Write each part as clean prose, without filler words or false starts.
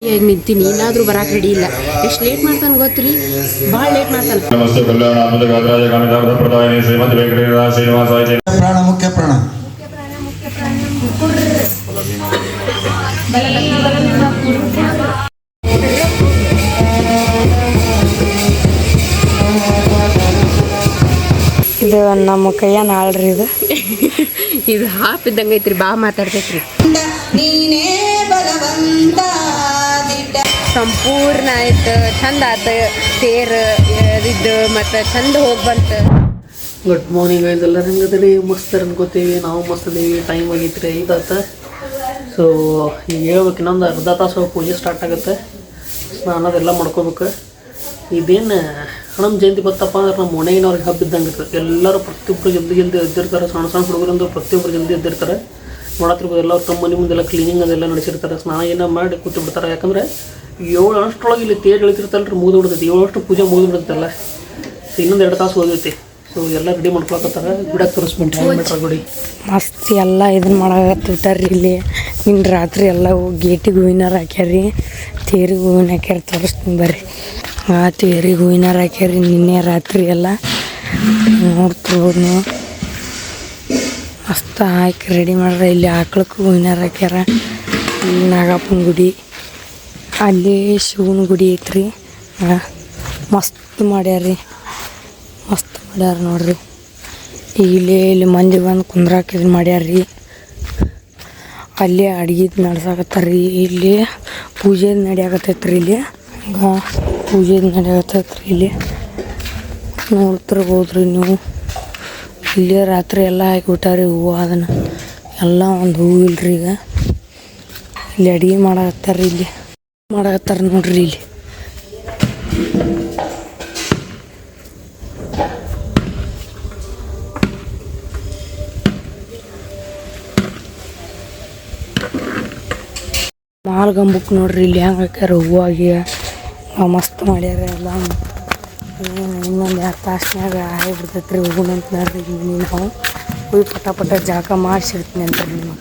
ಈಗ ನಿಂತೀನಿ ಇನ್ನಾದರೂ ಬರಕ್ಕೆ ರೆಡಿ ಇಲ್ಲ. ಎಷ್ಟು ಲೇಟ್ ಮಾಡ್ತಾನೆ ಗೊತ್ತ್ರಿ, ಭಾಳ ಲೇಟ್ ಮಾಡ್ತಾನೆ. ನಮಸ್ತೆ ಕಲ್ಯಾಣ ರಾಜ ಕಾಮಿದಾರ ಪ್ರದಾಯಿನಿ ಶ್ರೀಮಂತ ವೆಂಕಟೇಶ ಶ್ರೀನಿವಾಸ ಪ್ರಾಣ ಮುಖ್ಯ ಪ್ರಾಣ ಇದು ನಮ್ಮ ಕೈಯ ನಾಳ್ರಿ ಇದು ಇದು ಹಾಪ್ ಇದ್ದಂಗೆ ಐತ್ರಿ, ಬಾ ಮಾತಾಡ್ತೈತ್ರಿ. ಸಂಪೂರ್ಣ ಆಯ್ತು, ಚಂದ ಆಯ್ತು ತೇರು ಎದಿದ್ದು ಮತ್ತು ಚಂದ ಹೋಗಿ ಬಂತು. ಗುಡ್ ಮಾರ್ನಿಂಗ್ ಗೈಸ್, ಎಲ್ಲರೂ ಹೆಂಗದ್ರಿ? ಮಸ್ತ್ ಅನ್ಕೋತೀವಿ, ನಾವು ಮಸ್ತ್ ಅದೀವಿ. ಟೈಮ್ ಆಗೈತ್ರಿ 5 ಆತ. ಸೊ ಈಗ ಹೇಳ್ಬೇಕು, ಇನ್ನೊಂದು ಅರ್ಧ ತಾಸು ಪೂಜೆ ಸ್ಟಾರ್ಟ್ ಆಗುತ್ತೆ. ಸ್ನಾನದೆಲ್ಲ ಮಾಡ್ಕೋಬೇಕು. ಇದೇನು ಹನುಮ ಜಯಂತಿ ಬತ್ತಪ್ಪ ಅಂದ್ರೆ ನಮ್ಮ ಮನೆಗಿನವ್ರಿಗೆ ಹಬ್ಬ ಇದ್ದಂಗೆ ಇರ್ತದೆ. ಎಲ್ಲರೂ ಪ್ರತಿಯೊಬ್ಬರು ಜಲ್ದಿ ಎದ್ದಿರ್ತಾರೆ. ಸಣ್ಣ ಸಣ್ಣ ಹುಡುಗರಂದು ಪ್ರತಿಯೊಬ್ಬರು ಜಲ್ದಿ ಎದ್ದಿರ್ತಾರೆ. ನೋಡತ್ತಿರ್ಬೋದು ಎಲ್ಲರೂ ತಮ್ಮ ಮನೆ ಮುಂದೆಲ್ಲ ಕ್ಲೀನಿಂಗ್ ಅದೆಲ್ಲ ನಡೆಸಿರ್ತಾರೆ. ಸ್ನಾನ ಏನೋ ಮಾಡಿ ಕೂತು ಬಿಡ್ತಾರೆ. ಯಾಕಂದರೆ 7 ಅಷ್ಟರೊಳಗೆ ಇಲ್ಲಿ ತೇರು ಎಳಿತಿರ್ತಲ್ರಿ, ಮುಗಿದು ಬಿಡ್ತೈತಿ. 7 ಅಷ್ಟು ಪೂಜೆ ಮುಗಿದು ಬಿಡುತ್ತಲ್ಲ. ಸೊ ಇನ್ನೊಂದು 2 ತಾಸು ಓದೈತಿ. ಸೊ ಎಲ್ಲ ರೆಡಿ ಮಾಡ್ಕೊಳಕತ್ತಾರೆ. ಗಿಡಕ್ಕೆ ತೋರಿಸ್ಬಿಟ್ರೆ ಗುಡಿ ಮಸ್ತ್ ಎಲ್ಲ ಇದನ್ನು ಮಾಡಕತ್ತಿಟ್ಟಾರ್ರಿ. ಇಲ್ಲಿ ಇನ್ನು ರಾತ್ರಿ ಎಲ್ಲ ಗೇಟಿಗೆ ಹೂವಿನಾರ ಹಾಕ್ಯಾರ್ರಿ, ತೇರಿಗೆ ಹೂವಿನ ಹಾಕ್ಯಾರ. ತೋರಿಸ್ತೀನಿ ಬರ್ರಿ. ಆ ತೇರಿಗೆ ಹೂವಿನಾರ ಹಾಕ್ಯಾರಿ ನಿನ್ನೆ ರಾತ್ರಿ ಎಲ್ಲ ನೋಡ್ತಿರ್ಬೋದು ನೀವು. ಮಸ್ತ್ ಹಾಕಿ ರೆಡಿ ಮಾಡ್ರೆ. ಇಲ್ಲಿ ಆಕಳಕ್ಕೂ ಹೂವಿನಾರ ಹಾಕ್ಯಾರ. ಇಲ್ಲಿ ನಾಗಪ್ಪನ ಗುಡಿ, ಅಲ್ಲಿ ಶಿವನ ಗುಡಿ ಐತ್ರಿ. ಮಸ್ತ್ ಮಾಡ್ಯಾರ್ರಿ, ಮಸ್ತ್ ಮಾಡ್ಯಾರ ನೋಡ್ರಿ. ಇಲ್ಲಿ ಮಂದಿ ಬಂದು ಕುಂದ್ರಾಕ ಇದನ್ನು ಮಾಡ್ಯಾರ್ರಿ. ಅಲ್ಲಿ ಅಡ್ಗೆ ನಡ್ಸಾಕತ್ತಾರ್ರಿ. ಇಲ್ಲಿ ಪೂಜೆ ನಡೆಯಾಕತ್ತೈತ್ರಿ. ಇಲ್ಲಿ ಪೂಜೆ ನಡೆಯಾಕತ್ತೈತ್ರಿ. ಇಲ್ಲಿ ನೋಡ್ತಿರ್ಬೋದ್ರಿ ನೀವು. ಇಲ್ಲಿ ರಾತ್ರಿ ಎಲ್ಲ ಹಾಕಿಬಿಟ್ಟಾರಿ ಹೂವು. ಅದನ್ನು ಎಲ್ಲ ಒಂದು ಹೂವು ಇಲ್ರಿ. ಈಗ ಇಲ್ಲಿ ಅಡುಗೆ ಮಾಡಕತ್ತಾರ್ರಿ. ಇಲ್ಲಿ ಮಾಡಕತ್ತಾರ ನೋಡ್ರಿ. ಇಲ್ಲಿ ಮಾಲ್ ಗಂಬಕ್ಕೆ ನೋಡ್ರಿ. ಇಲ್ಲಿ ಹೆಂಗೆ ಹಾಕ್ಯಾರ ಹೂವಾಗಿ ಮಸ್ತ್ ಮಾಡ್ಯಾರ ಎಲ್ಲ. ಇನ್ನೊಂದು 2 ತಾಸ್ನಾಗ ಆಗಿಬಿಡ್ತೈತೆ ರೀ. ಹೋಗೋಣ ಅಂತ ನೋಡ್ರಿ. ನಾವು ಹೋಗಿ ಪಟ ಜಾಗ ಮಾಡಿಸಿರ್ತೀನಿ ಅಂತ ನಿಮಗೆ.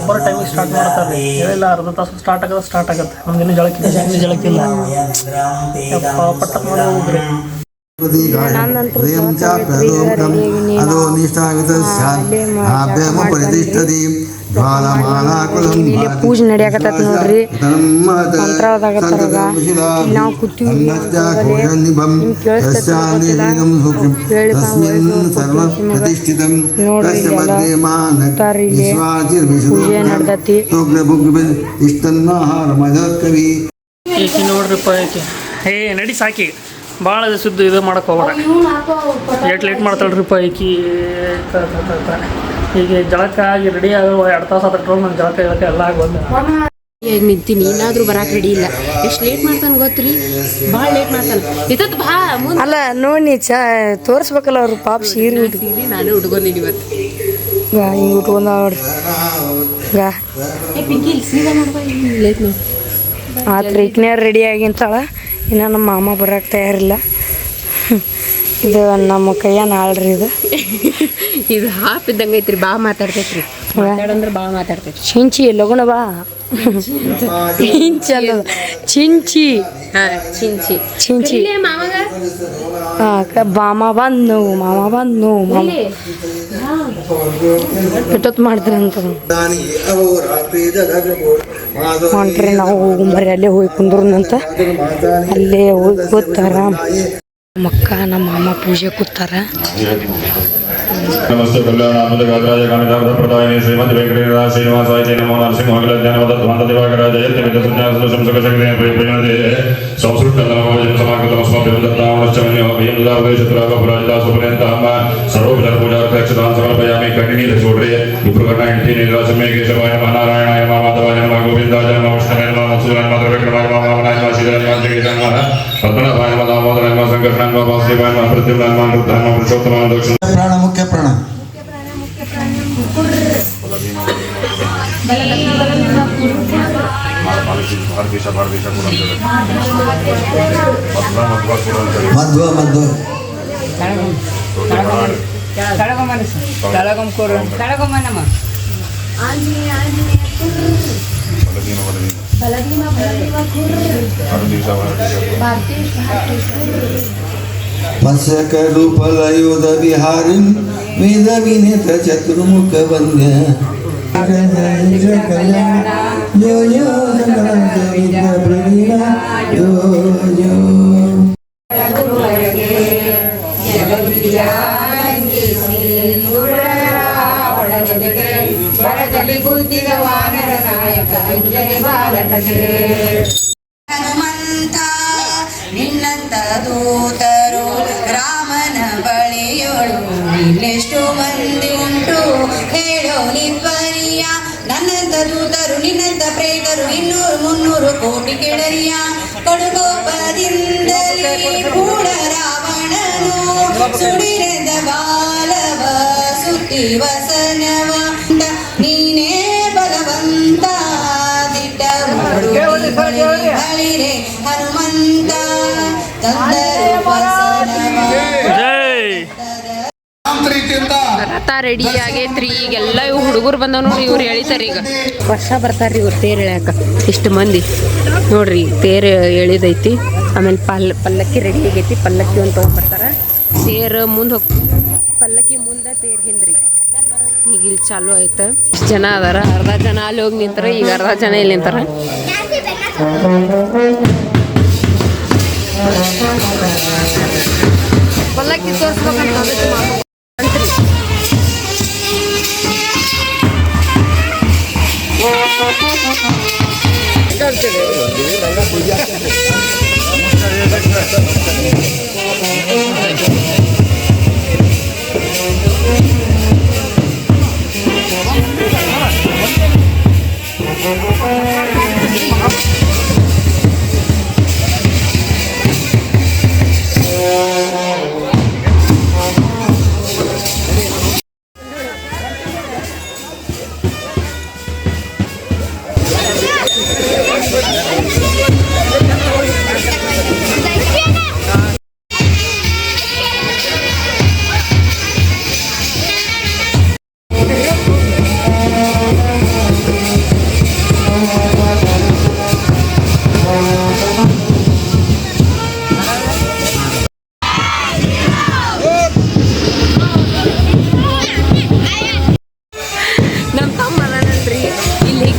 ಬರೋ ಟೈಮಿಗೆ ಸ್ಟಾರ್ಟ್ ಮಾಡ್ತಾರೆ. ಹೇಳಿಲ್ಲ ಅರ್ಧ ತಾಸು ಸ್ಟಾರ್ಟ್ ಆಗುತ್ತೆ. ನಮ್ಗೇನು ಜಳಕ್ಕಿಲ್ಲ. ಪಟ್ಟ ಮಾಡಿ ಹೋಗ್ರಿ. ಇಲ್ಲಿ ಪೂಜೆ ನಡೆಯಕತ್ತೈತಿ ನೋಡ್ರಿ. ಮಂತ್ರದಾಗತ್ತಾರ. ನಾವು ಕೂತೀವಿ. ಪೂಜೆ ನಡ್ದತಿ ನೋಡ್ರಿಪ್ಪ. ಏ ನಡಿ ಸಾಕಿ, ಭಾಳ ಸುದ್ದು ಇದು ಮಾಡಕ್ಕೆ ಹೋಗ್ಬೇಡ. ಲೇಟ್ ಮಾಡ್ತಾಳ್ರಿಪ್ಪ ಈಕಿ. ಈಗ ಜಳಕ ಆಗಿ ರೆಡಿ ಆಗೋ 2 ತಾಸು ಆದ್ರೆ ನನ್ನ ಜಳಕ ಎಲ್ಲ ಆಗಿ ಬಂದ. ಈಗ ನಿಂತೀನಿ ಇನ್ನಾದರೂ ಬರಕ್ಕೆ ರೆಡಿ ಇಲ್ಲ. ಎಷ್ಟು ಲೇಟ್ ಮಾಡ್ತಾನೆ ಗೊತ್ತ್ರಿ, ಭಾಳ ಲೇಟ್ ಮಾಡ್ತಾನೆ. ಇತ್ತತ್ತು ಬಾ ಮುಂದೆ ಅಲ್ಲ ನೋಡಿ ತೋರಿಸ್ಬೇಕಲ್ಲ ಅವ್ರು. ಪಾಪ ಸೀರೆ ಸೀರೆ ನಾನು ಉಟ್ಕೊಂಡಿನಿ ಇವತ್ತು. ಹಿಂಗೆ ಉಟ್ಕೊಂಡ ನೋಡ್ರಿ. ಪಿಂಕಿ ಸೀದಾ ಮಾಡ್ಬಾ, ಲೇಟ್ ಮಾಡಿ ಆತ್ರ ಈಗಿನ ರೆಡಿ ಆಗಿಂತಾಳ. ಇನ್ನು ನಮ್ಮ ಮಾಮ ಬರೋಕೆ ತಯಾರಿಲ್ಲ. ಇದು ನಮ್ಮ ಕೈಯ ನಾಳ್ರಿ ಇದು. ಇದು ಹಾಪ್ ಇದ್ದಂಗೆ ಐತ್ರಿ, ಬಾ ಮಾತಾಡ್ತೈತ್ರಿ. ಮಾತಾಡಂದ್ರೆ ಬಾ ಮಾತಾಡ್ತೈತಿ. ಚಿಂಚಿ ಲಗುಣ ಬಾ. ಚಿಂಚಲ್ಲ, ಚಿಂಚಿ. ಹಾಂ ಚಿಂಚಿ ಚಿಂಚಿ. ಮಾಮಗ ಮಾಮ ಬಂದು ಮಾಮ ಎಷ್ಟೊತ್ತು ಮಾಡ್ತೀರಿ ಅಂತ ಹೊಂಟ್ರಿ. ನಾವು ಹೋಗ್ಬರ್ರಿ, ಅಲ್ಲೇ ಹೋಗಿ ಕುಂದ್ರನಂತ. ಅಲ್ಲೇ ಹೋಗಿ ಕೂತಾರ ಮಕ್ಕ. ನಮ್ಮ ಮಾಮ ಪೂಜೆ ಕೂತಾರ. ನಮಸ್ತೆ ಕಲ್ಯಾಣ ರಾಜ ಕಾಮಿದಾರ ಪ್ರದಾಯಿನಿ ಶ್ರೀಮಂತ ವೆಂಕಟೇಶ ಶ್ರೀನಿವಾಸ ನಮೋ ನರಸಿಂಹ ಜ್ಞಾನವದ ಧ್ವಂತ ದಿವಾಕರ ಜಯಂತಿ ವಿದ್ಯ ಸುಜ್ಞಾನ ಸಂಸಕ ಶಕ್ತಿ ಪ್ರಯೋಜನದೆ ಸಂಸ್ಕೃತ ನಮೋಜನ ಸಮಾಗತ ಮಸ್ಮಭ್ಯಂ ದತ್ತಾವನಶ್ಚಮನ್ಯೋ ಭಯಂ ದುದಾವದೇಶತುರಾಗ ಪುರಾಜಿತ ಸುಪರ್ಯಂತ ಅಮ್ಮ ಸರ್ವೋಪಚಾರ ಪೂಜಾರ್ಥ ಯಕ್ಷದಾನ ಸಮರ್ಪಯಾಮಿ. ಕಣ್ಣಿನಿಂದ ನೋಡ್ರಿ. ಇಬ್ರು ಗಣ್ಣ ಹೆಂಡತಿ ನೀಲರಾಜಮೇ ಕೇಶವಾಯ ನಮ ನಾರಾಯಣಾಯ ನಮ ಮಾಧವಾಯ ನಮ ಗೋವಿಂದಾಯ ನಮ ವಿಷ್ಣುವೇ ನಮ ಮತ್ಸೂರಾಯ ನಮ ದ್ರವ್ಯಕೃಪಾಯ ನಮ ವಾಮನಾಯ ನಮ ಶ್ರೀಧರಾಯ ನಮ ಜಗೇಶಾಯ ನಮ ಪದ್ಮನಾಭಾಯ ನಮ ದಾಮೋದರಾಯ ನಮ ಸಂಕರ್ಷಣಾಯ ನಮ ವಾಸುದೇವಾಯ ನಮ ಪ್ರದ್ಯುಮ್ನಾಯ ನಮ ರುದ್ರಾಯ ನಮ ಪುರುಷೋತ್ತಮಾಯ ನಮ ದಕ್ಷಿಣ ಪ್ರಾಣ ಮುಖ್ಯ ಪ್ರಾಣ ಮಧ್ವ ಮಧ್ವ मत्स्यकरूपलयोध विहारिन् वेद विनेत चतुर्मुख वन्द्य यो यो यो यो ಹನುಮಂತ ನಿನ್ನಂತ ದೂತರು ರಾಮನ ಬಳಿಯೋಳು ಇನ್ನೆಷ್ಟು ಮಂದಿ ಉಂಟು ಹೇಳೋ ನಿತ್ವರಿಯ ನನ್ನಂತ ದೂತರು ನಿನ್ನಂತ ಪ್ರೇತರು 200-300 ಕೋಟಿ ಕೆಡರಿಯ ಕಡುಕೋಪದಿಂದಲೇ ಕೂಡ ರಾವಣನು ಸುಡಿರೆದ ಬಾಲವ ಸುತ್ತಿ ವಸನವ ನೀನೇ ಬಲವಂತ ದಿಟ್ಟ ಬಳಿರೆ ಹನುಮಂತ ತಂದರು ವಸನವ ರಥ ರೆಡಿ ಆಗೈತ್ರಿ ಈಗೆಲ್ಲ ಇವು ಹುಡುಗರು ಬಂದವ್ ನೋಡಿ ಇವ್ರು ಎಳಿತಾರೆ ಈಗ ವರ್ಷ ಬರ್ತಾರ್ರಿ ಇವ್ರು ತೇರು ಎಳ್ಯಾಕ ಇಷ್ಟು ಮಂದಿ ನೋಡ್ರಿ ತೇರು ಎಳಿದೈತಿ ಆಮೇಲೆ ಪಲ್ಲಕ್ಕಿ ರೆಡಿ ಆಗೈತಿ ಪಲ್ಲಕ್ಕಿ ಒಂದು ತೊಗೊಂಡ್ಬರ್ತಾರ ತೇರು ಮುಂದೆ ಪಲ್ಲಕ್ಕಿ ಮುಂದೆ ತೇರು ಹಿಂದ್ರಿ ಈಗ ಇಲ್ಲಿ ಚಾಲು ಆಯ್ತು ಇಷ್ಟು ಜನ ಅದಾರ ಅರ್ಧ ಜನ ಅಲ್ಲಿ ಹೋಗಿ ನಿಂತಾರ ಈಗ ಅರ್ಧ ಜನ ಇಲ್ಲಿ ನಿಂತಾರ ಪಲ್ಲಕ್ಕಿ ತೋರಿಸ್ಬೇಕಂತ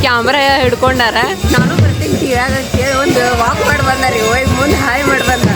ಕ್ಯಾಮ್ರಾ ಹಿಡ್ಕೊಂಡಾರ ನಾನು ಬರ್ತೀನಿ ಟಿವ್ಯಾಗ ಕೇಳಿ ಒಂದು ವಾಕ್ ಮಾಡಿ ಬಂದಾರಿ ಹೋಗಿ ಮುಂದೆ ಹಾಯ್ ಮಾಡಿ ಬಂದ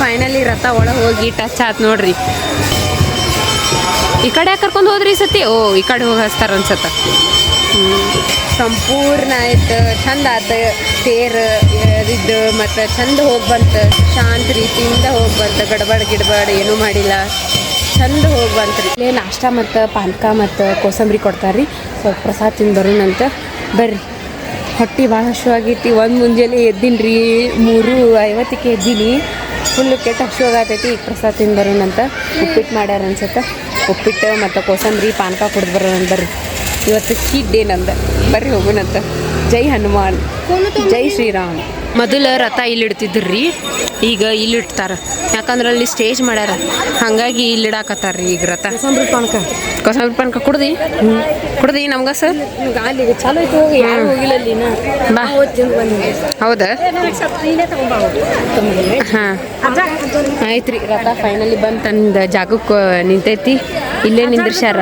ಫೈನಲಿ ರಥ ಒಳಗೆ ಹೋಗಿ ಟಚ್ ಆತ್ ನೋಡ್ರಿ ಈ ಕಡೆ ಕರ್ಕೊಂಡು ಹೋದ್ರಿ ಈ ಸತಿ ಓ ಈ ಕಡೆ ಹೋಗಿ ಹಚ್ತಾರ ಅನ್ಸತ್ತ ಸಂಪೂರ್ಣ ಆಯ್ತು ಚಂದ ಆಯ್ತು ತೇರು ಎಳೆದಿದ್ದು ಮತ್ತು ಚಂದ ಹೋಗಿ ಬಂತು ಶಾಂತ ರೀತಿಯಿಂದ ಹೋಗಿ ಬಂತು ಗಡ್ಬಡ್ ಏನೂ ಮಾಡಿಲ್ಲ ಚಂದ ಹೋಗಿ ಬಂತ್ರಿ ಇಲ್ಲೇ ನಾಷ್ಟ ಮತ್ತು ಪಾನಕ ಮತ್ತು ಕೋಸಂಬರಿ ಕೊಡ್ತಾರೆ ರೀ ಸ್ವಲ್ಪ ಪ್ರಸಾದ ತಿಂದು ಬರೋಣಂತ ಬರ್ರಿ ಹೊಟ್ಟೆ ಭಾಳ ಹಸಿವಾಗೈತಿ ಒಂದು ಮುಂಜಾನೆ ಎದ್ದಿನಿ ರೀ 3:50ಕ್ಕೆ ಎದ್ದೀನಿ ಫುಲ್ ಕೆಟ್ಟ ಹಸಿವಾಗತೈತಿ ಈಗ ಪ್ರಸಾದ ತಿಂದು ಬರೋಣಂತ ಉಪ್ಪಿಟ್ಟು ಮಾಡ್ಯಾರ ಅನ್ಸುತ್ತೆ ಉಪ್ಪಿಟ್ಟು ಮತ್ತು ಕೋಸಂಬರಿ ಪಾನಕ ಕುಡ್ದು ಬರೋಣ ಬರ್ರಿ ಇವತ್ತು ಚೀಟ್ ಡೇ ನಂದು ಬರ್ರಿ ಹೋಗೋಣಂತ ಜೈ ಹನುಮಾನ್ ಜೈ ಶ್ರೀರಾಮ್ ಮೊದಲು ರಥ ಇಲ್ಲಿ ಇಡ್ತಿದ್ರಿ, ಈಗ ಇಲ್ಲಿ ಇಡ್ತಾರ. ಯಾಕಂದ್ರೆ ಅಲ್ಲಿ ಸ್ಟೇಜ್ ಮಾಡ್ಯಾರ, ಹಾಗಾಗಿ ಇಲ್ಲಿ ಇಡಾಕತ್ತಾರ ರೀ ಈಗ ರಥ. ಕೋಸಂಬರಿ ಪಾನಕ ಕುಡ್ದಿ ನಮ್ಗ ಸರ್ ಅಲ್ಲಿ ಚಲೋ ಐತಿ, ಹೋಗಿ ಯಾರು ಹೋಗಿಲ್ಲ ಅಲ್ಲಿ ಬಾ. ಹೌದಾ? ಹಾಂ ಆಯ್ತು ರೀ. ರಥ ಫೈನಲಿ ಬಂದು ತಂದು ಜಾಗಕ್ಕೆ ನಿಂತೈತಿ, ಇಲ್ಲೇ ನಿಂದ್ರಸ್ಯಾರ.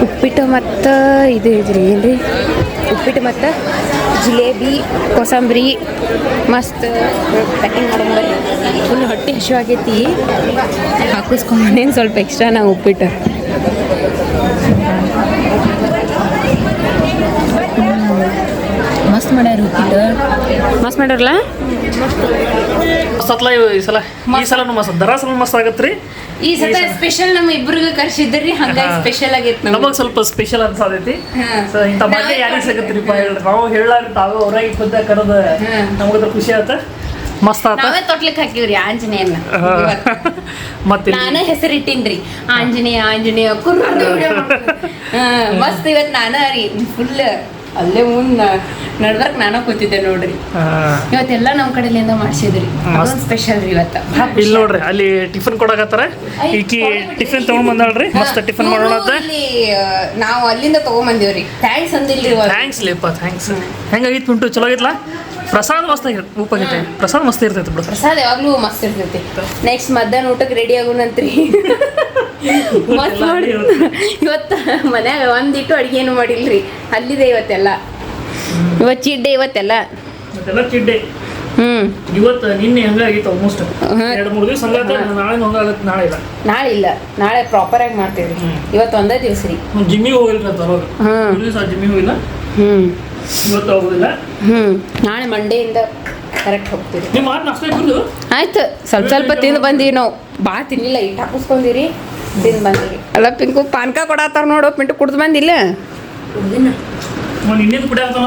ಉಪ್ಪಿಟ್ಟು ಮತ್ತು ಇದು ಇದ್ರಿ ಏನ್ರಿ, ಉಪ್ಪಿಟ್ಟು ಮತ್ತು ಜಿಲೇಬಿ, ಕೋಸಂಬರಿ ಮಸ್ತ್ ಪ್ಯಾಕಿಂಗ್ ಮಾಡೋಂಬರ್ರಿ. ಫುಲ್ ಹೊಟ್ಟೆ ಹಸಿವಾಗೈತಿ, ಹಾಕಿಸ್ಕೊಂಬಂದೇನು ಸ್ವಲ್ಪ ಎಕ್ಸ್ಟ್ರಾ ನಾವು ಉಪ್ಪಿಟ್ಟು. ಮಸ್ತ್ ಮಾಡ್ಯಾರ ಉಪ್ಪಿಟ್ಟು, ಮಸ್ತ್ ಮಾಡ್ಯಾರಲ್ಲ. ಮಸ್ತತ್ಲ ಈ ಸಲ ಮಸ್ತ್ ದರಾಸಲ ಮಸ್ತ್ ಆಗತ್ರಿ. ಈ ಸಲ ಸ್ಪೆಷಲ್ ನಮ್ಮ ಇಬ್ಬರಿಗೂ ಕರ್ಸಿದ್ರಿ, ಹಂಗಾಗಿ ಸ್ಪೆಷಲ್ ಆಗೈತೆ ನಮಗೆ ಸ್ವಲ್ಪ ಸ್ಪೆಷಲ್ ಅನ್ಸಾದೈತಿ. ಸೊ ಇಂಥ ಬಗ್ಗೆ ಯಾರಿಗೆ ಸಿಗತ್ರಿಪ್ಪ ಹೇಳ್ರಿ, ನಾವು ಹೇಳಾರಿ ತಾವು ಹೊರಗೆ ಖುದ್ದ ಕರೆದ ನಮಗದ್ರ ಖುಷಿ ಆತ, ಮಸ್ತ್ ಆತ. ನಾವೇ ತೊಟ್ಲಿಕ್ಕೆ ಹಾಕಿವ್ರಿ ಆಂಜನೇಯನ್ನ. ಮತ್ತೆ ನಾನೇ ಹೆಸರಿಟ್ಟಿನ್ರಿ ಆಂಜನೇಯ ಮಸ್ತ್. ಇವತ್ತು ನಾನ ರೀ ಫುಲ್ ಅಲ್ಲೇ ಮುಂದೆ ನಡ್ಬರ್ಕ್ ನಾನು ಕೂತಿದ್ದೆ ನೋಡ್ರಿ. ಇವತ್ತೆಲ್ಲ ನಮ್ಮ ಕಡೆಯಿಂದ ಮಾಡ್ಸಿದ್ರಿ, ಸ್ಪೆಷಲ್ ರೀ ಇವತ್ತು. ಇಲ್ಲಿ ನೋಡ್ರಿ ಅಲ್ಲಿ ಟಿಫನ್ ಕೊಡಕತ್ತಾರ, ಈಕಿ ಟಿಫಿನ್ ತಗೊಂಡ್ ಬಂದಾಳ್ರಿ. ಮಸ್ತ್ ಟಿಫನ್ ಮಾಡೋಣ ಅಂತ ನಾವು ಅಲ್ಲಿಂದ ತಗೊಂಬಂದಿವ್ರಿ. ಥ್ಯಾಂಕ್ಸ್ ಅಂದಿಲ್ರಿ. ಥ್ಯಾಂಕ್ಸ್ ಲೇಪ, ಥ್ಯಾಂಕ್ಸ್. ಹೆಂಗಾಗಿತ್ತು ಪಿಂಟು? ಚಲೋ ಆಗಿತ್ಲಾ? ಪ್ರಸಾದ ಮಸ್ತ್ ಆಗಿರುತ್ತೆ, ಉಪ್ಪಾಗೈತೆ ಪ್ರಸಾದ ಮಸ್ತ್ ಇರ್ತೈತೆ ಬಿಡು. ಪ್ರಸಾದ ಯಾವಾಗ್ಲೂ ಮಸ್ತ್ ಇರ್ತೈತಿ. ನೆಕ್ಸ್ಟ್ ಮಧ್ಯಾಹ್ನ ಊಟಕ್ಕೆ ರೆಡಿ ಆಗೋಣಂತ್ರಿ. ಮಸ್ತ್ ನೋಡಿ ಇವತ್ತು ಮನ್ಯಾಗ ಒಂದಿಟ್ಟು ಅಡುಗೆ ಏನು ಮಾಡಿಲ್ರಿ, ಅಲ್ಲಿದೆ ಇವತ್ತೆಲ್ಲ. ಇವತ್ತು ಚಿಡ್ಡೆ ಇವತ್ತೆಲ್ಲ ಚಿಡ್ಡೆ. ಇವತ್ತು ನಿನ್ನೆ ಹಂಗಾಗಿತ್ತು ಆಲ್ಮೋಸ್ಟ್ 2-3 ದಿವಸ ಹಂಗಾಗುತ್ತೆ. ನಾಳೆ ಹಂಗಾಗುತ್ತೆ, ನಾಳೆ ಇಲ್ಲ. ನಾಳೆ ಇಲ್ಲ, ನಾಳೆ ಪ್ರಾಪರ್ ಆಗಿ ಮಾಡ್ತೇವ್ರಿ. ಇವತ್ತು ಒಂದೇ ದಿವಸ ರೀ. ಜಿಮ್ಮಿಗೆ ಹೋಗಿಲ್ರಿ ಅಂತ ಅವಾಗ ಜಿಮ್ಮಿಗೆ ಹೋಗಿಲ್ಲ, ಇವತ್ತು ಹೋಗುದಿಲ್ಲ. ನಾಳೆ ಮಂಡೆಯಿಂದ ಕರೆಕ್ಟ್ ಹೋಗ್ತೀವಿ. ನಿಮ್ಮ ನಾಷ್ಟ ಬಂದು ಆಯ್ತು, ಸ್ವಲ್ಪ ತಿಂದು ಬಂದೀವಿ ನಾವು. ಭಾಳ ತಿನ್ನಿಲ್ಲ, ಇಟ್ಟು ಹಾಕಿಸ್ಕೊಂಡಿರಿ, ತಿಂದು ಬಂದಿರಿ. ಅಲ್ಲ ಪಿಂಕು ಪಾನ್ಕ ಕೊಡತ್ತಾರ ನೋಡು. ಪಿಂಟು ಕುಡ್ದು ಬಂದಿಲ್ಲ? ನಿನ್ನಿಂದ ಕುಡಿಯಾಗ್ತಾನ,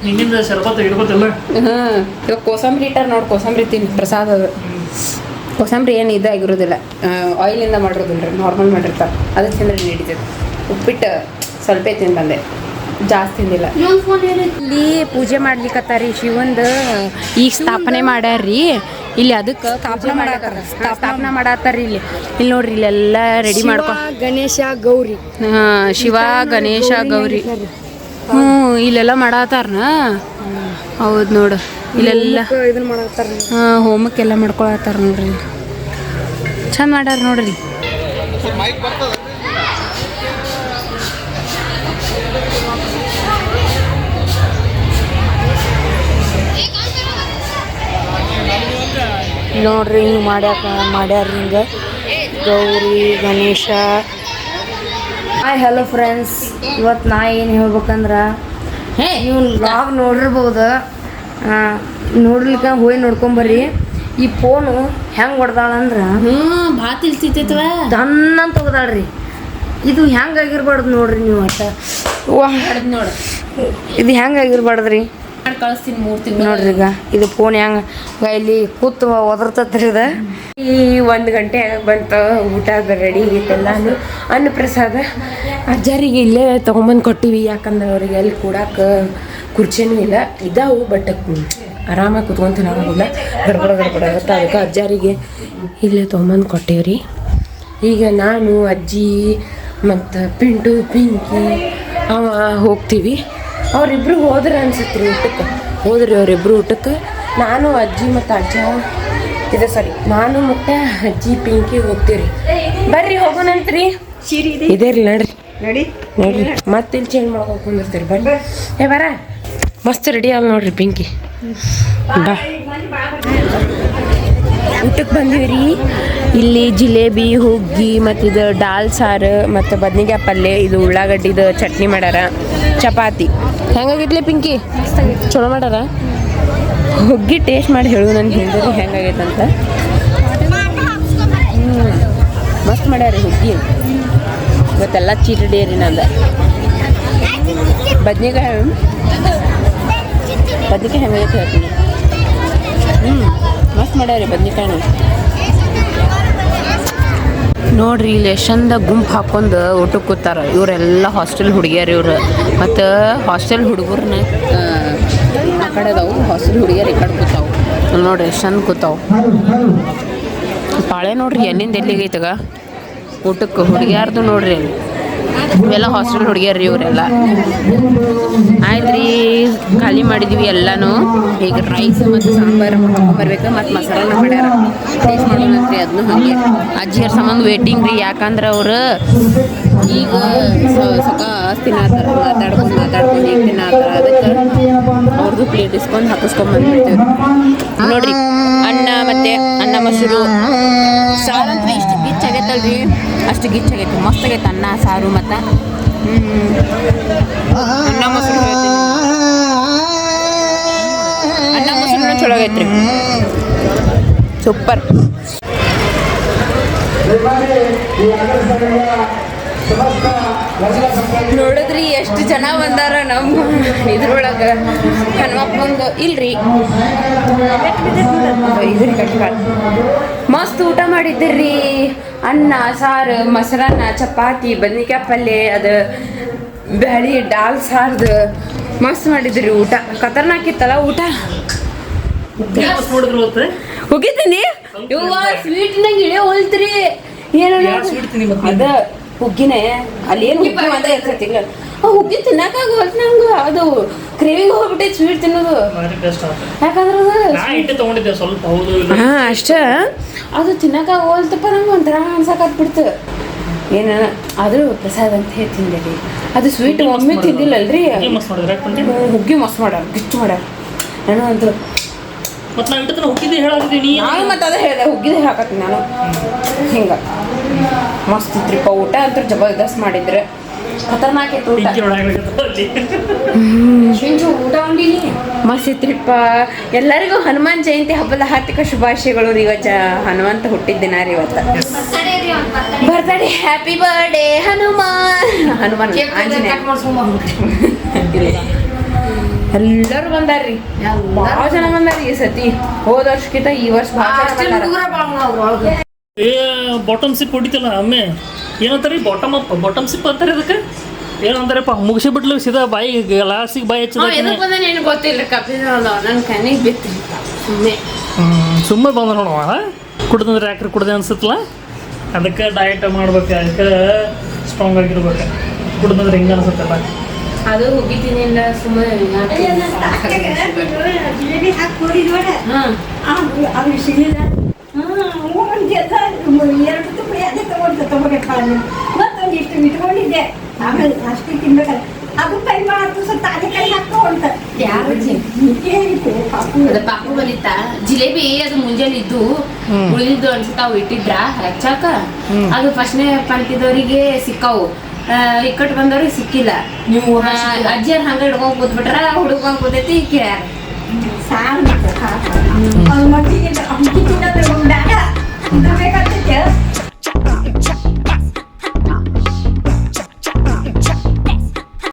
ನಿನ್ನಿಂದ ಶರ್ಬತ್ ಇಡ್ಬೋದಲ್ಲ. ಇವಾಗ ಕೋಸಂಬರಿ ಇಟ್ಟಾರ ನೋಡಿ, ಕೋಸಂಬರಿ ತಿನ್ನಿ. ಪ್ರಸಾದ ಅದು ಕೋಸಂಬರಿ ಏನು ಇದಾಗಿರೋದಿಲ್ಲ, ಆಯಿಲಿಂದ ಮಾಡಿರೋದಿಲ್ಲ ರೀ, ನಾರ್ಮಲ್ ಮಾಡಿರ್ತಾರೆ. ಅದಕ್ಕೆ ತಿಂದ್ರೆ ನಡೀತದೆ. ಉಪ್ಪಿಟ್ಟು ಸ್ವಲ್ಪ ತಿಂದು ಬಂದೆ, ಜಾಸ್ತಿ ತಿಂದಿಲ್ಲ. ಇಲ್ಲಿ ಪೂಜೆ ಮಾಡ್ಲಿಕ್ಕತ್ತಾರಿ ಶಿವಂದು, ಈಗ ಸ್ಥಾಪನೆ ಮಾಡ್ಯಾರ್ರಿ ಇಲ್ಲಿ. ಅದಕ್ಕೆ ಸ್ಥಾಪನೆ ಮಾಡತ್ತಾರ ಇಲ್ಲಿ. ಇಲ್ಲಿ ನೋಡ್ರಿ, ಇಲ್ಲೆಲ್ಲ ರೆಡಿ ಮಾಡ್ಕೊ. ಗಣೇಶ ಗೌರಿ, ಶಿವ ಗಣೇಶ ಗೌರಿ, ಇಲ್ಲೆಲ್ಲ ಮಾಡತ್ತಾರನ. ಹೌದು ನೋಡು, ಇಲ್ಲೆಲ್ಲ ಇದನ್ನ ಮಾಡತ್ತಾರ. ಹೋಮಕ್ಕೆಲ್ಲ ಮಾಡ್ಕೊಳತ್ತಾರ ನೋಡ್ರಿ, ಚಂದ ಮಾಡ್ಯಾರ ನೋಡ್ರಿ. ನೋಡ್ರಿ ಹಿಂಗೆ ಮಾಡ್ಯಾರ ಹಿಂಗೆ Gauri Ganesha. Hi hello friends, ಇವತ್ತು ನಾ ಏನು ಹೇಳ್ಬೇಕಂದ್ರೆ, ನೀವು ಲಾಗ್ ನೋಡಿರ್ಬೋದು, ನೋಡ್ಲಿಕ್ಕೆ ಹೋಗಿ ನೋಡ್ಕೊಂಬರ್ರಿ. ಈ ಫೋನು ಹೆಂಗೆ ಹೊಡ್ದಾಳಂದ್ರೆ ಭಾಳ ತಿಳ್ತಿತ್ತವ, ದನ್ನಂತ ಹೋಗ್ದಾಳ್ರಿ. ಇದು ಹೆಂಗೆ ಆಗಿರ್ಬಾರ್ದು ನೋಡ್ರಿ ನೀವು. ಅಷ್ಟ ನೋಡು, ಇದು ಹೆಂಗೆ ಆಗಿರ್ಬಾರ್ದ್ರಿ. ಕಳಿಸ್ತೀನಿ 3 ತಿಂಗಳು ನೋಡ್ರಿ. ಈಗ ಇದು ಫೋನ್ ಹೆಂಗೆ ಇಲ್ಲಿ ಕೂತು ಒದರ್ತತ್ರಿ. ಇದು ಈ 1 ಗಂಟೆ ಬಂತು, ಊಟ ರೆಡಿ ಆಗೈತೆಲ್ಲ. ಅನ್ನಪ್ರಸಾದ ಅಜ್ಜಾರಿಗೆ ಇಲ್ಲೇ ತೊಗೊಂಬಂದು ಕೊಟ್ಟಿವಿ, ಯಾಕಂದ್ರೆ ಅವ್ರಿಗೆ ಅಲ್ಲಿ ಕೂಡಕ್ಕೆ ಕುರ್ಚಿನೂ ಇಲ್ಲ. ಇದಾವು, ಬಟ್ ಆರಾಮಾಗಿ ಕುತ್ಕೊಂಡು ತಿನ್ನೋದಿಲ್ಲ, ಗಡ್ಬಡ ಆಗುತ್ತೆ. ಅದಕ್ಕೆ ಅಜ್ಜಾರಿಗೆ ಇಲ್ಲೇ ತೊಗೊಂಬಂದು ಕೊಟ್ಟೇವ್ರಿ. ಈಗ ನಾನು ಅಜ್ಜಿ ಮತ್ತು ಪಿಂಟು ಪಿಂಕಿ ಅವ ಹೋಗ್ತೀವಿ. ಅವರಿಬ್ರು ಹೋದ್ರೆ ಅನ್ಸುತ್ತೆ ರೀ ಊಟಕ್ಕೆ. ಹೋದ್ರಿ ಅವರಿಬ್ರು ಊಟಕ್ಕೆ. ನಾನು ಅಜ್ಜಿ ಮತ್ತು ಅಜ್ಜ ನಾನು ಮತ್ತು ಅಜ್ಜಿ ಪಿಂಕಿ ಹೋಗ್ತೀವಿ. ಬರ್ರಿ ಹೋಗೋಣಂತ್ರಿ. ಇದೇ ರೀ ನೋಡ್ರಿ ಮತ್ತೆ ಇಲ್ಲಿ ಚೇಂಜ್ ಮಾಡ್ಕೊಂಡು ಕುಂದಿರ್ತೀರಿ. ಬರ್ರಿ ಬರ, ಮಸ್ತ್ ರೆಡಿ ಆಗ ನೋಡ್ರಿ ಪಿಂಕಿ. ಬಾ, ಊಟಕ್ಕೆ ಬಂದೀವಿ ರೀ. ಇಲ್ಲಿ ಜಿಲೇಬಿ, ಹುಗ್ಗಿ ಮತ್ತು ಇದು ದಾಲ್ ಸಾರು ಮತ್ತು ಬದ್ನಿಕಾಯಿ ಪಲ್ಯ, ಇದು ಉಳ್ಳಾಗಡ್ಡಿದು ಚಟ್ನಿ ಮಾಡ್ಯಾರ, ಚಪಾತಿ. ಹೆಂಗಾಗಿತ್ಲೆ ಪಿಂಕಿ? ಚಲೋ ಮಾಡ್ಯಾರ. ಹುಗ್ಗಿ ಟೇಸ್ಟ್ ಮಾಡಿ ಹೇಳು, ನನಗೆ ಹೇಳಿದ್ರಿ ಹೆಂಗಾಗೈತಂತ. ಮಸ್ತ್ ಮಾಡ್ಯಾರ ಹುಗ್ಗಿ. ಇವತ್ತೆಲ್ಲ ಚೀಟ್ ಡೇ ರೀ ನಂದು. ಬದ್ನಿಕಾಯಿ ಹೆಂಗೈತೆ ಹೇಳ್ತೀನಿ. ಮಸ್ತ್ ಮಾಡ್ಯಾರ ಬದ್ನಿಕಾಯಿನ. ನೋಡ್ರಿ ಇಲ್ಲಿ ಎಷ್ಟಂದ ಗುಂಪು ಹಾಕೊಂಡು ಊಟಕ್ಕೆ ಕೂತಾರ. ಇವರೆಲ್ಲ ಹಾಸ್ಟೆಲ್ ಹುಡುಗಿಯರು ಇವ್ರು. ಮತ್ತು ಹಾಸ್ಟೆಲ್ ಹುಡುಗರನ್ನ ಆ ಕಡೆ ಅದಾವು, ಹಾಸ್ಟೆಲ್ ಹುಡುಗಿಯರು ಈ ಕಡೆ ಕೂತಾವು. ನೋಡ್ರಿ ಎಷ್ಟು ಚಂದ ಕೂತಾವು. ಪಾಳೆ ನೋಡ್ರಿ ಎಲ್ಲಿಂದ ಎಲ್ಲಿಗೈತಗ ಊಟಕ್ಕೆ. ಹುಡುಗಿಯಾರ್ದು ನೋಡ್ರಿ ಅಲ್ಲಿ ಇವೆಲ್ಲ ಹಾಸ್ಟೆಲ್ ಹುಡುಗಿಯರು ಇವರೆಲ್ಲ. ಆಯ್ತು ರೀ, ಖಾಲಿ ಮಾಡಿದ್ವಿ ಎಲ್ಲನೂ. ಈಗ ರೈಸ್ ಮತ್ತು ಸಾಂಬಾರು ಹಾಕೊಂಬರ್ಬೇಕು. ಮತ್ತು ಮಸಾಲನ ಮಾಡ್ಯಾರ, ಟೇಸ್ಟ್ ಮಾಡೋಣಂತ್ರಿ ಅದನ್ನು ಹಾಗೆ. ಅಜ್ಜಿಯರ ಸಂಬಂಧ ವೇಟಿಂಗ್ ರೀ, ಯಾಕಂದ್ರೆ ಅವರು ಈಗ ತಿನ್ನತ್ತಾರ, ಮಾತಾಡ್ಕೊಂಡು ಈಗ ತಿನ್ನತ್ತಾರ. ಅದಕ್ಕೆ ಅವ್ರದ್ದು ಪ್ಲೇಟ್ ಇಸ್ಕೊಂಡು ಹಾಕಿಸ್ಕೊಂಬಂದ್ಬಿಡ್ತೇವೆ ನೋಡ್ರಿ. ಅನ್ನ ಮತ್ತು ಅನ್ನ ಮೊಸರು ಸಾರು ಅಂತ ಇಷ್ಟು ಗಿಚ್ಚಾಗೈತಲ್ರಿ, ಅಷ್ಟು ಗಿಚ್ಚಾಗೈತಿ. ಮಸ್ತ್ ಆಗೈತೆ ಅನ್ನ ಸಾರು ಮತ್ತು ಅನ್ನ ಮೊಸರು. ಅನ್ನ ಮೊಸರು ಚಲೋ ಆಗೈತ್ರಿ, ಸೂಪರ್. ನೋಡಿದ್ರಿ ಎಷ್ಟು ಜನ ಬಂದಾರ ನಮ್ಮ ಇದ್ರೊಳಗೆ. ಹನುಮಪ್ಪಂದು ಇಲ್ರಿ ಇದ್ರಿ ಕಟ್ಕಾಲ್ ಮಸ್ತ್ ಊಟ ಮಾಡಿದ್ದೀರಿ. ಅನ್ನ ಸಾರು, ಮೊಸರನ್ನ, ಚಪಾತಿ, ಬದ್ನಿಕಾಯಿ ಪಲ್ಯ, ಅದು ಬ್ಯಾಳಿ ಡಾಲ್ ಸಾರ್ದು ಮಸ್ತ್ ಮಾಡಿದ್ರಿ ಊಟ. ಖತರ್ನಾಕಿತ್ತಲ್ಲ ಊಟ. ಹೋಗಿದ್ದೀನಿ ಇವ ಸ್ವೀಟ್ನಾಗ ಇಳೆ ಹೋಲ್ತ್ರಿ. ಏನು ಅದ ಹುಗ್ಗಿನೇ ಅಲ್ಲಿ ಏನು ಹುಗ್ಗಿ ಒಂದೇ ಇರ್ತೈತಿಲ್ಲ, ಆ ಹುಗ್ಗಿ ತಿನ್ನಕ್ಕಾಗವಲ್ತ ನಂಗೆ. ಅದು ಕ್ರೇವಿಂಗ್ ಹೋಗ್ಬಿಟ್ಟೈತೆ ಸ್ವೀಟ್ ತಿನ್ನೋದು. ಯಾಕಂದ್ರೆ ಹಾಂ ಅಷ್ಟೇ, ಅದು ತಿನ್ನಕ್ಕಾಗವಲ್ತಪ್ಪ ನಂಗೆ ಒಂಥರ ಅನ್ಸಕ್ಕಾಗ್ಬಿಡ್ತು. ಏನ ಆದರೂ ಪ್ರಸಾದ ಅಂತ ಹೇಳಿ ತಿಂದೇರಿ. ಅದು ಸ್ವೀಟ್ ಒಮ್ಮೆ ತಿಂದಿಲ್ಲಲ್ರಿ. ಹುಗ್ಗಿ ಮಸ್ತ್ ಮಾಡ್ಯಾರ, ಗಿಚ್ಚು ಮಾಡ್ಯಾರ. ನಾನು ಅಂತೂ ನಾನು ಮತ್ತೆ ಅದೇ ಹೇಳಿದೆ, ಹುಗ್ಗಿದೇ ಹಾಕತ್ತೀನಿ ನಾನು. ಹಿಂಗೆ ಮಸ್ತ್ ಇತ್ರಿಪ್ಪ ಊಟ ಅಂತೂ ಜಬರ್ದಸ್ತ್ ಮಾಡಿದ್ರೆ. ಖತರ್ನಾಕೈತೆ ಊಟ. ಊಟ ಉಂಡಿನಿ ಮಸ್ತ್ ಇತ್ರಿಪ್ಪ. ಎಲ್ಲರಿಗೂ ಹನುಮಾನ್ ಜಯಂತಿ ಹಬ್ಬದ ಹಾರ್ದಿಕ ಶುಭಾಶಯಗಳು ರೀ. ಇವತ್ತು ಹನುಮಂತ ಹುಟ್ಟಿದ ದಿನ ರೀ ಇವತ್ತು. ಬರ್ತಾನೆ, ಹ್ಯಾಪಿ ಬರ್ಡೇ ಹನುಮಾನ್. ಹನುಮಾನ್ ಆಂಜನೇಯ. ಎಲ್ಲರೂ ಬಂದಾರ್ರಿ, ಭಾಳ ಜನ ಬಂದಾರಿ ಈ ಸತಿ. ಹೋದ ವರ್ಷಕ್ಕಿಂತ ಈ ವರ್ಷ ಭಾಳ ಜನ ಬಂದಾರ. ಬಾಟಮ್ ಸಿಪ್ ಹೊಡಿತಿಲ್ಲ ಅಮ್ಮೆ, ಏನಂತಾರೆ ಬಾಟಮ್ ಅಪ್, ಬಾಟಮ್ ಸಿಪ್ ಅಂತಾರೆ ಅದಕ್ಕೆ. ಏನಂತಾರಪ್ಪ, ಮುಗಿಸಿ ಬಿಡ್ಲು ಸೀದಾ ಬಾಯಿ ಲಾಸ್ಟಿಗೆ ಬಾಯಿ ಹಚ್ಚದ. ಎದಕ್ಕೆ ಬಂದ ಏನು ಗೊತ್ತಿಲ್ಲ, ಕಪ್ಪಿದ ನನ್ನ ಕಣ್ಣಿಗೆ ಬಿತ್ತು ಸುಮ್ಮನೆ. ಸುಮ್ಮನೆ ಬಂದ ನೋಡುವ, ಕುಡ್ದಂದ್ರೆ ಯಾಕ್ರಿ ಕುಡ್ದೆ ಅನ್ಸುತ್ತಲ್ಲ. ಅದಕ್ಕೆ ಡಯಟ್ ಮಾಡ್ಬೇಕು, ಅದಕ್ಕೆ ಸ್ಟ್ರಾಂಗ್ ಆಗಿರ್ಬೇಕು. ಕುಡ್ದಂದ್ರೆ ಹಿಂಗೆ ಅನ್ಸುತ್ತಲ್ಲ. ಅದು ಹೋಗಿದ್ದೀನಿಲ್ಲ ಸುಮ್ಮನೆ. ಇಟ್ಕೊಂಡಿದ್ದೆ, ಆಮೇಲೆ ಅಷ್ಟೇ ತಿನ್ಬೇಕಲ್ಲ. ಅದು ಕೈ ಮಾಡ್ತು ಸ್ವಲ್ಪ ತಾಜಾ ಕೈ ಹಾಕೋ ಅಂತ. ಪಾಪು ಬಂದಿತ್ತ ಜಿಲೇಬಿ. ಅದು ಮುಂಜಾನೆ ಇದ್ದು ಉಳಿದಿದ್ದು ಅನ್ಸುತ್ತ ಅವು ಇಟ್ಟಿದ್ರ ಹಚ್ಚಾಕ. ಅದು ಫಸ್ಟ್ನೇ ಪಂಕ್ತಿದವ್ರಿಗೆ ಸಿಕ್ಕಾವು, ಇಕ್ಕಟ್ಟು ಬಂದವ್ರಿಗೆ ಸಿಕ್ಕಿಲ್ಲ. ನೀವು ಅಜ್ಜಿಯರ್ ಹಂಗ ಹಿಡ್ಕೊಂಡ್ ಕೂತ್ಬಿಟ್ರ, ಹುಡುಕೊಂಡ್ ಕೂತೈತಿ ಕೇಳ್ಯಾರ. ಸಾರು ಮಟ್ಟಿಗೆ ತಿನ್ನೋದು ಬ್ಯಾಡ ಬೇಕಾದ್ರೆ